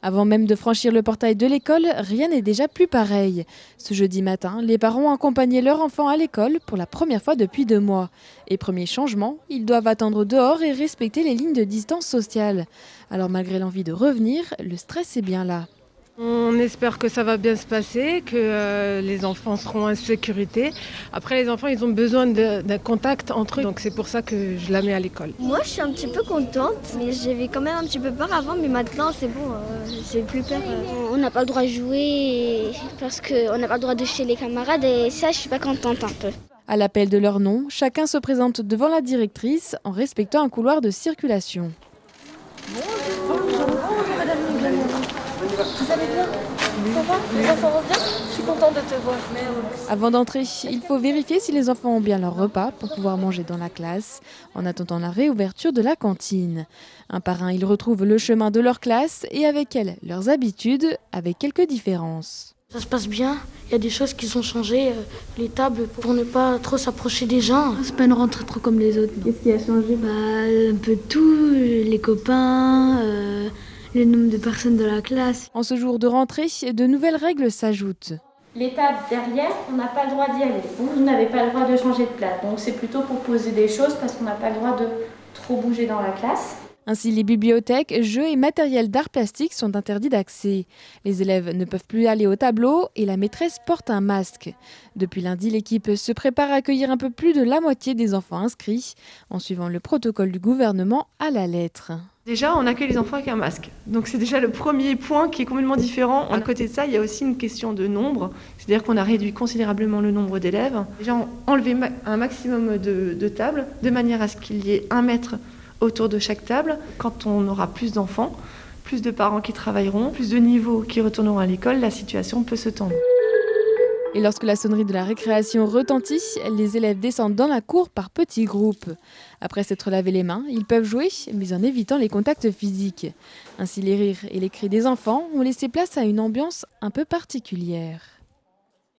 Avant même de franchir le portail de l'école, rien n'est déjà plus pareil. Ce jeudi matin, les parents ont accompagné leur enfant à l'école pour la première fois depuis 2 mois. Et premier changement, ils doivent attendre dehors et respecter les lignes de distance sociale. Alors malgré l'envie de revenir, le stress est bien là. On espère que ça va bien se passer, que les enfants seront en sécurité. Après, les enfants, ils ont besoin d'un contact entre eux, donc c'est pour ça que je la mets à l'école. Moi, je suis un petit peu contente, mais j'avais quand même un petit peu peur avant, mais maintenant, c'est bon, j'ai plus peur. On n'a pas le droit de jouer parce qu'on n'a pas le droit de chez les camarades, et ça, je suis pas contente un peu. À l'appel de leur nom, chacun se présente devant la directrice en respectant un couloir de circulation. Bonjour, madame Miguel. Vous allez bien? Ça va? Les enfants vont bien? Je suis contente de te voir. Avant d'entrer, il faut vérifier si les enfants ont bien leur repas pour pouvoir manger dans la classe, en attendant la réouverture de la cantine. Un par un, ils retrouvent le chemin de leur classe et avec elle, leurs habitudes, avec quelques différences. Ça se passe bien, il y a des choses qui sont changées, les tables pour ne pas trop s'approcher des gens. C'est pas une rentrée trop comme les autres. Qu'est-ce qui a changé? Un peu tout, les copains, le nombre de personnes de la classe. En ce jour de rentrée, de nouvelles règles s'ajoutent. Les tables derrière, on n'a pas le droit d'y aller. Vous n'avez pas le droit de changer de place. Donc c'est plutôt pour poser des choses parce qu'on n'a pas le droit de trop bouger dans la classe. Ainsi, les bibliothèques, jeux et matériels d'art plastique sont interdits d'accès. Les élèves ne peuvent plus aller au tableau et la maîtresse porte un masque. Depuis lundi, l'équipe se prépare à accueillir un peu plus de la moitié des enfants inscrits, en suivant le protocole du gouvernement à la lettre. Déjà, on accueille les enfants avec un masque. Donc c'est déjà le premier point qui est complètement différent. À côté de ça, il y a aussi une question de nombre. C'est-à-dire qu'on a réduit considérablement le nombre d'élèves. Déjà, enlevé un maximum de tables, de manière à ce qu'il y ait 1 mètre autour de chaque table. Quand on aura plus d'enfants, plus de parents qui travailleront, plus de niveaux qui retourneront à l'école, la situation peut se tendre. Et lorsque la sonnerie de la récréation retentit, les élèves descendent dans la cour par petits groupes. Après s'être lavé les mains, ils peuvent jouer, mais en évitant les contacts physiques. Ainsi, les rires et les cris des enfants ont laissé place à une ambiance un peu particulière.